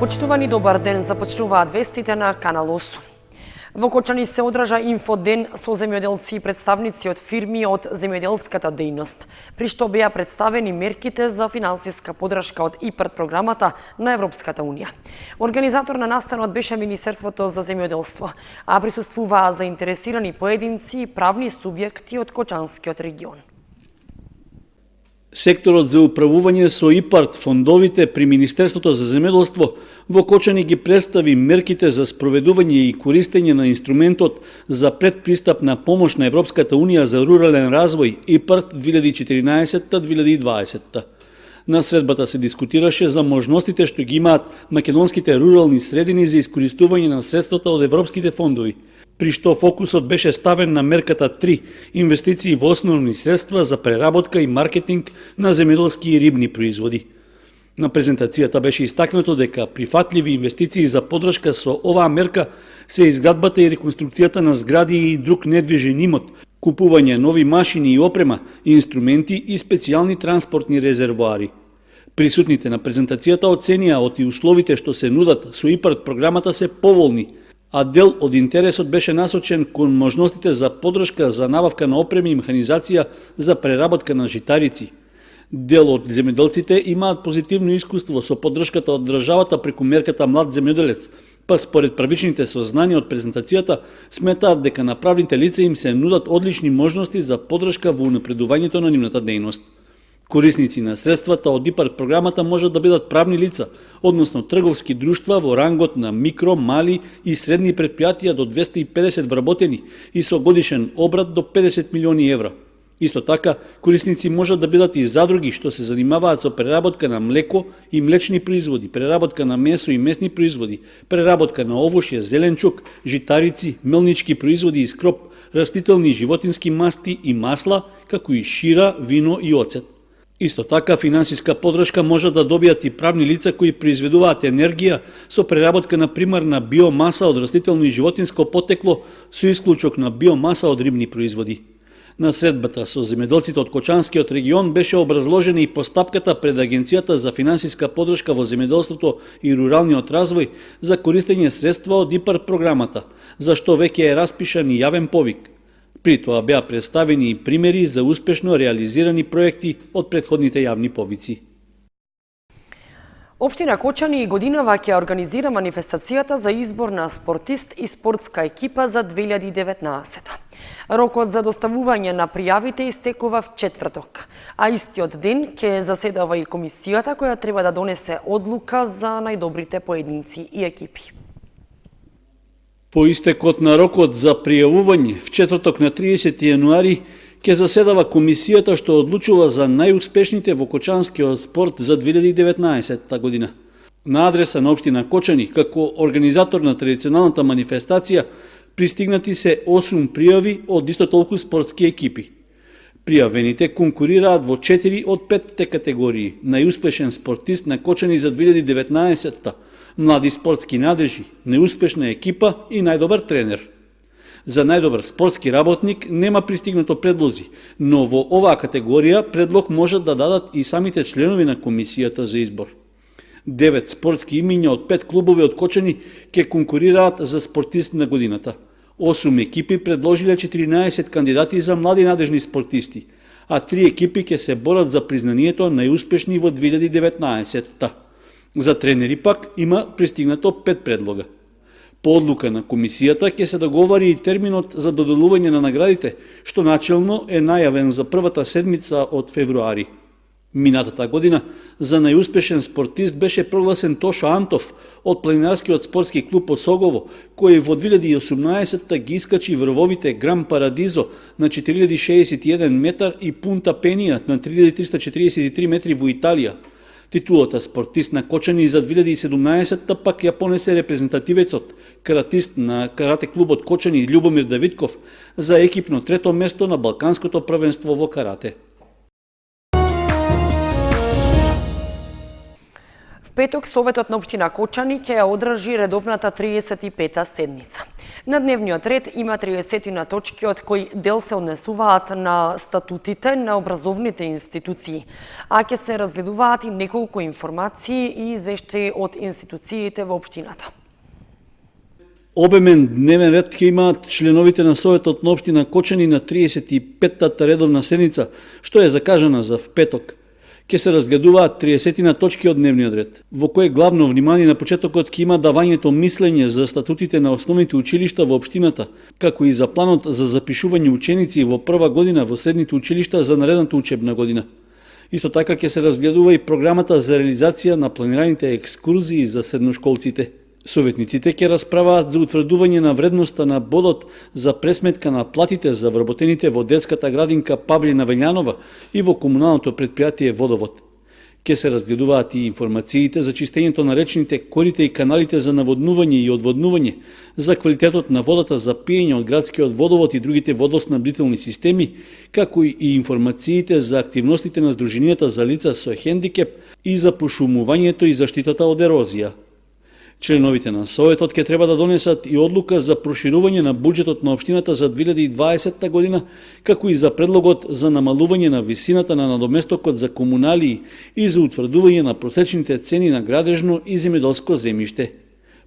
Почитувани, добар ден, започнуваат вестите на Канал 8. Во Кочани се одржа инфоден со земјоделци и представници од фирми од земјоделската дејност, при што беа представени мерките за финансиска подршка од ИПАРД програмата на Европската Унија. Организатор на настанот беше Министерството за земјоделство, а присуствуваа заинтересирани поединци и правни субјекти од Кочанскиот регион. Секторот за управување со ИПАРД фондовите при Министерството за земјоделство во Кочани ги представи мерките за спроведување и користење на инструментот за предпристапна помош на Европската Унија за рурален развој ИПАРД 2014-2020. На средбата се дискутираше за можностите што ги имаат македонските рурални средини за искористување на средствата од европските фондови, при што фокусот беше ставен на мерката 3 инвестиции во основни средства за преработка и маркетинг на земјоделски и рибни производи. На презентацијата беше истакнато дека прифатливи инвестиции за подршка со оваа мерка се изградбата и реконструкцијата на згради и друг недвижен имот, купување нови машини и опрема, инструменти и специјални транспортни резервоари. Присутните на презентацијата оценија од и условите што се нудат со ИПАРД програмата се поволни, а дел од интересот беше насочен кон можностите за подршка за набавка на опреми и механизација за преработка на житарици. Дел од земјоделците имаат позитивно искуство со поддршката од државата преку мерката Млад земјоделец, па според првичните сознанија од презентацијата сметаат дека на правните лица им се нудат одлични можности за поддршка во унапредувањето на нивната дејност. Корисници на средствата од ИПАРД програмата можат да бидат правни лица, односно трговски друштва во рангот на микро, мали и средни предпријатија до 250 вработени и со годишен обрат до 50 милиони евра. Исто така, корисници можат да бидат и задруги што се занимаваат со преработка на млеко и млечни производи, преработка на месо и месни производи, преработка на овошје, зеленчук, житарици, мелнички производи и скроп, растителни и животински масти и масла, како и шира, вино и оцет. Исто така, финансиска подршка може да добијат и правни лица кои произведуваат енергија со преработка на примарна биомаса од растително и животинско потекло со исклучок на биомаса од рибни производи. На средбата со земјоделците од Кочанскиот регион беше образложена и постапката пред Агенцијата за финансиска подршка во земјоделството и руралниот развој за користење средства од ИПАРД програмата, за што веќе е распишан и јавен повик. При тоа беа представени и примери за успешно реализирани проекти од претходните јавни повици. Општина Кочани и годинава ќе организира манифестацијата за избор на спортист и спортска екипа за 2019. Рокот за доставување на пријавите истекува в четврток, а истиот ден ќе заседава и комисијата која треба да донесе одлука за најдобрите поединци и екипи. По истекот на рокот за пријавување в четврток на 30 јануари ќе заседава комисијата што одлучува за најуспешните во кочанскиот спорт за 2019 година. На адреса на општина Кочани, како организатор на традиционалната манифестација, пристигнати се 8 пријави од исто толку спортски екипи. Пријавените конкурираат во 4 од 5 категории: најуспешен спортист на Кочани за 2019, млади спортски надежи, неуспешна екипа и најдобар тренер. За најдобар спортски работник нема пристигнато предлози, но во оваа категорија предлог можат да дадат и самите членови на комисијата за избор. 9 спортски имиња од 5 клубови од Кочани ќе конкурираат за спортист на годината. 8 екипи предложиле 14 кандидати за млади надежни спортисти, а 3 екипи ќе се борат за признанието најуспешни во 2019. За тренери пак има пристигнато 5 предлога. По одлука на комисијата ќе се договари и терминот за доделување на наградите, што начелно е најавен за првата седмица од февруари. Минатата година за најуспешен спортист беше прогласен Тошо Антов од планинарскиот спортски клуб Осогово, кој во 2018 ги искачи врвовите Гран Парадизо на 4061 метар и Пунта Пенија на 3343 метри во Италија. Титулата спортист на Кочани за 2017 пак ја понесе репрезентативецот, каратист на карате клубот Кочани Љубомир Давидков за екипно трето место на Балканското првенство во карате. В петок Советот на општина Кочани ќе ја одржи редовната 35-та седница. На дневниот ред има 30 точки, од кои дел се однесуваат на статутите на образовните институции, а ќе се разгледуваат и неколку информации и извештаи од институциите во општината. Обемен дневен ред ќе имаат членовите на Советот на општина Кочани на 35-та редовна седница, што е закажана за петок. Ќе се разгледуваат 30 точки од дневниот ред, во кој главно внимание на почетокот ќе има давањето мислење за статутите на основните училишта во општината, како и за планот за запишување ученици во прва година во средните училишта за наредната учебна година. Исто така ќе се разгледува и програмата за реализација на планираните екскурзии за средношколците. Советниците ќе расправаат за утврдување на вредноста на бодот за пресметка на платите за вработените во детската градинка Павлина Велјанова и во комуналното предпријатие Водовод. Ќе се разгледуваат и информациите за чистењето на речните корите и каналите за наводнување и одводнување, за квалитетот на водата за пиење од градскиот водовод и другите водоснабдителни системи, како и информациите за активностите на Сдруженијата за лица со хендикеп и за пошумувањето и заштитата од ерозија. Членовите на Советот ќе треба да донесат и одлука за проширување на буџетот на општината за 2020 година, како и за предлогот за намалување на висината на надоместокот за комуналии и за утврдување на просечните цени на градежно и земјоделско земјиште.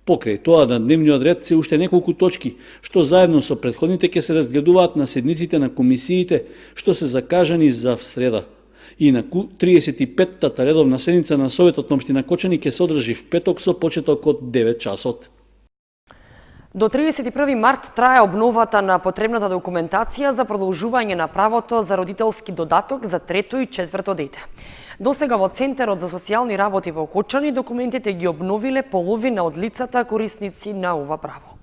Покрај тоа на дневниот ред се уште неколку точки, што заедно со претходните ќе се разгледуваат на седниците на комисиите, што се закажани за среда. И на 35-та редовна седница на Советот на општина Кочани ќе се одржи в петок со почеток од 9 часот. До 31 март трае обновата на потребната документација за продолжување на правото за родителски додаток за трето и четврто дете. Досега во Центарот за социјални работи во Кочани документите ги обновиле половина од лицата корисници на ова право.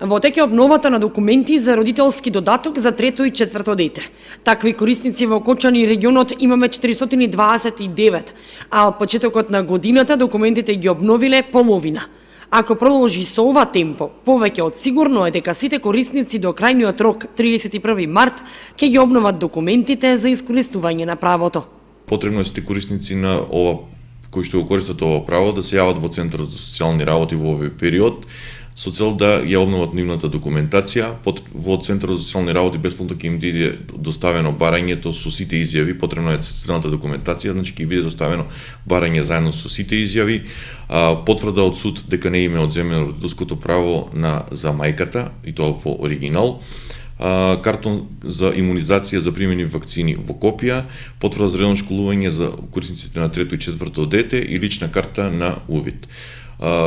Во тек е обновата на документи за родителски додаток за трето и четврто дете. Такви корисници во Кочани и регионот имаме 429, а од почетокот на годината документите ги обновиле половина. Ако продолжи со ова темпо, повеќе од сигурно е дека сите корисници до крајниот рок 31 март ќе ги обноват документите за искористување на правото. Потребно е сите корисници на ова кои што го користат ова право да се јават во Центарот за социјални работи во овој период, со цел да ја обноват нивната документација. Во Центарот за социјални работи бесплатно ќе им биде доставено барањето со сите изјави, потребно е централната документација, значи ќе биде доставено барање заедно со сите изјави, потврда од суд дека не им е одземено родителското право за мајката, и тоа во оригинал, картон за имунизација за примени вакцини во копија, потврда за редовно школување за корисниците на трето и четврто дете и лична карта на увид.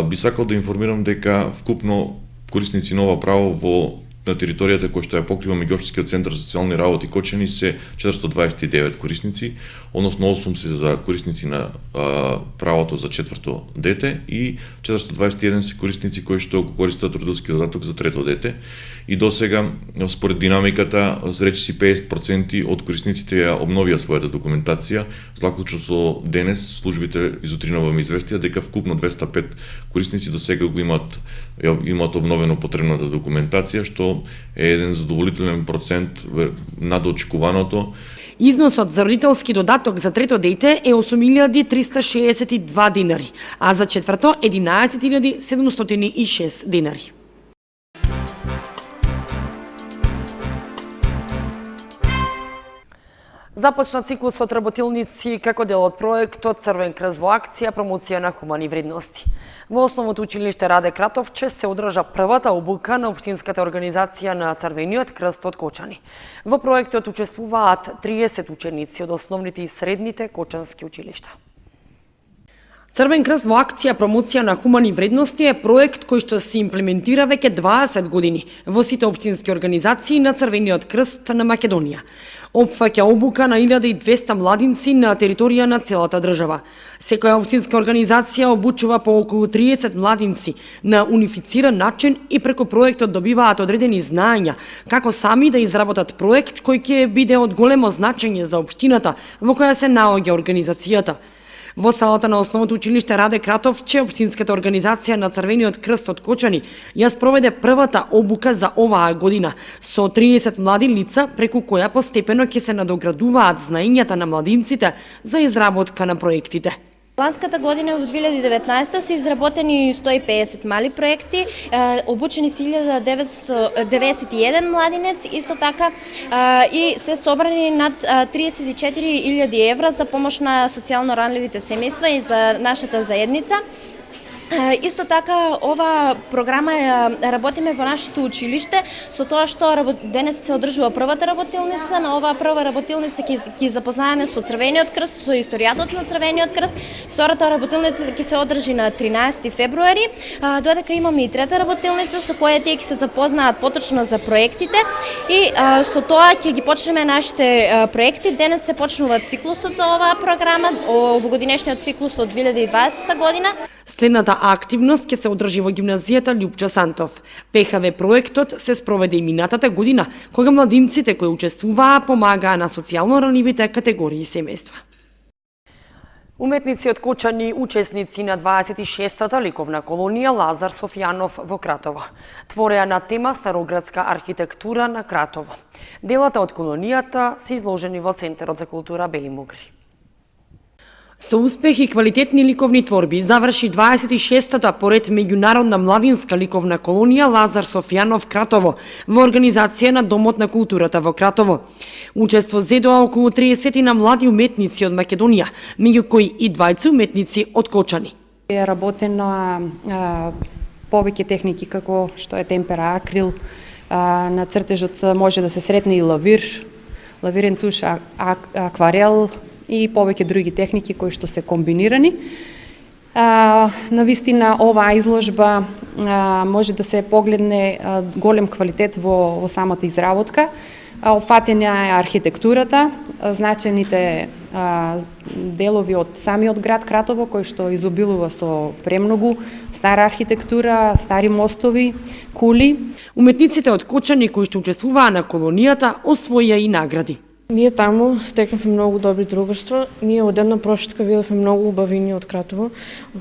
Би сакал да информирам дека вкупно корисници на ова право на територијата која што ја покрива Меѓуопштинскиот центар за социјални работи Кочани се 429 корисници, односно 8 се за корисници на правото за четврто дете и 421 се корисници кои што го користат родителски додаток за трето дете. И досега, според динамиката, речиси 50% од корисниците ја обновија својата документација. Заклучно со денес, службите изутринава ми известија дека вкупно 205 корисници досега го имаат обновено потребната документација, што е еден задоволителен процент над очекуваното. Износот за родителски додаток за трето дете е 8.362 динари, а за четврто 11.706 динари. Започна циклусот работилници како дел од проектот Црвен крст во акција промоција на хумани вредности. Во основното училиште Раде Кратовче се одржа првата обука на општинската организација на Црвениот крст од Кочани. Во проектот учествуваат 30 ученици од основните и средните кочански училишта. Црвен крст во акција промоција на хумани вредности е проект кој што се имплементира веќе 20 години во сите општински организации на Црвениот крст на Македонија. Опфаќа обука на 1200 младинци на територија на целата држава. Секоја општинска организација обучува по околу 30 младинци на унифициран начин и преку проектот добиваат одредени знаења како сами да изработат проект кој ќе биде од големо значење за општината во која се наоѓа организацијата. Во салата на основното училиште Раде Кратовче, општинската организација на Црвениот крст од Кочани ја спроведе првата обука за оваа година со 30 млади лица, преку која постепено ќе се надоградуваат знаењата на младинците за изработка на проектите. Ланската година, во 2019, се изработени 150 мали проекти, обучени се 1991 младинец, исто така и се собрани над 34.000 евра за помош на социјално ранливите семејства и за нашата заедница. Исто така, ова програма работиме во нашето училиште, со тоа што денес се одржува првата работилница. На оваа прва работилница ќе запознаеме со Црвениот крст, со историјатот на Црвениот крст. Втората работилница ќе се одржи на 13 февруари, додека имаме и трета работилница со која тие ќе се запознаат поточно за проектите и со тоа ќе ги почнеме нашите проекти. Денес се почнува циклусот за оваа програма, овогодинешниот циклус од 2020 година. Следната активност ќе се одржи во гимназијата Љупчо Сантов. ПХВ проектот се спроведе и минатата година, кога младинците кои учествуваа помагаа на социјално ранливите категории семејства. Уметници од Кочани, учесници на 26-та ликовна колонија Лазар Софијанов во Кратово, твореа на тема староградска архитектура на Кратово. Делата од колонијата се изложени во Центарот за култура Бели Мугри. Со успех и квалитетни ликовни творби заврши 26-та поред меѓународна младинска ликовна колонија Лазар Софијанов Кратово во организација на Домот на културата во Кратово. Учество зедоа околу 30 на млади уметници од Македонија, меѓу кои и двајца уметници од Кочани. Е работено повеќе техники како што е темпера, акрил, на цртежот може да се сретне и лавирен туш, акварел и повеќе други техники кои што се комбинирани. Навистина оваа изложба може да се погледне голем квалитет во самата изработка. Опфатена е архитектурата, значените делови од самиот град Кратово, кој што изобилува со премногу стара архитектура, стари мостови, кули. Уметниците од Кочани кои што учествуваа на колонијата освоија и награди. Ние таму стекнавме многу добри другарства. Ние од една прошетка видовме многу убавини од Кратово.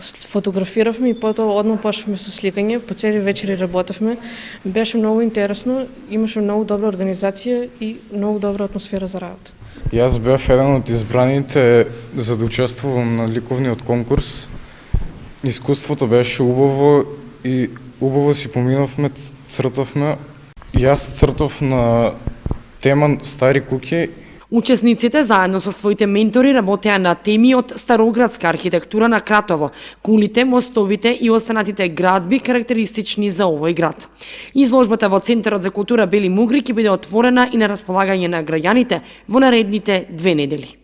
Фотографиравме и потоа одма почнавме со сликање, по цели вечери работевме. Беше многу интересно, имаше многу добра организација и многу добра атмосфера за работа. Јас бев еден од избраните за да учествувам на ликовниот конкурс. Искуството беше убаво и убаво си поминавме, цртавме. Јас цртав на тема стари куќи. Учесниците заедно со своите ментори работеа на теми од староградска архитектура на Кратово, кулите, мостовите и останатите градби карактеристични за овој град. Изложбата во Центарот за култура Бели Мугри ќе биде отворена и на располагање на граѓаните во наредните 2 недели.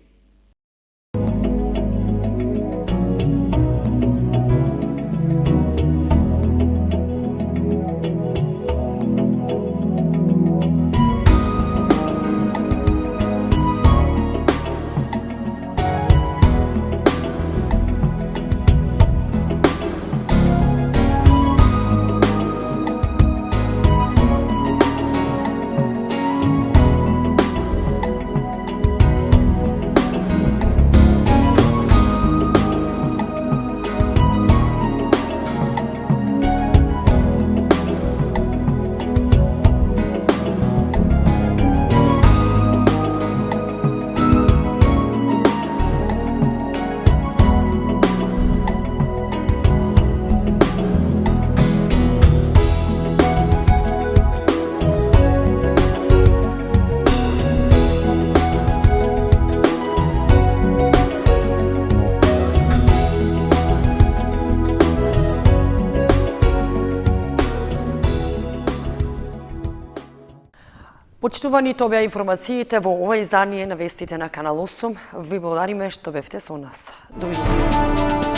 Почитувани, тоа беа информациите во ова издание на вестите на Канал 8. Ви благодариме што бевте со нас. Довидување.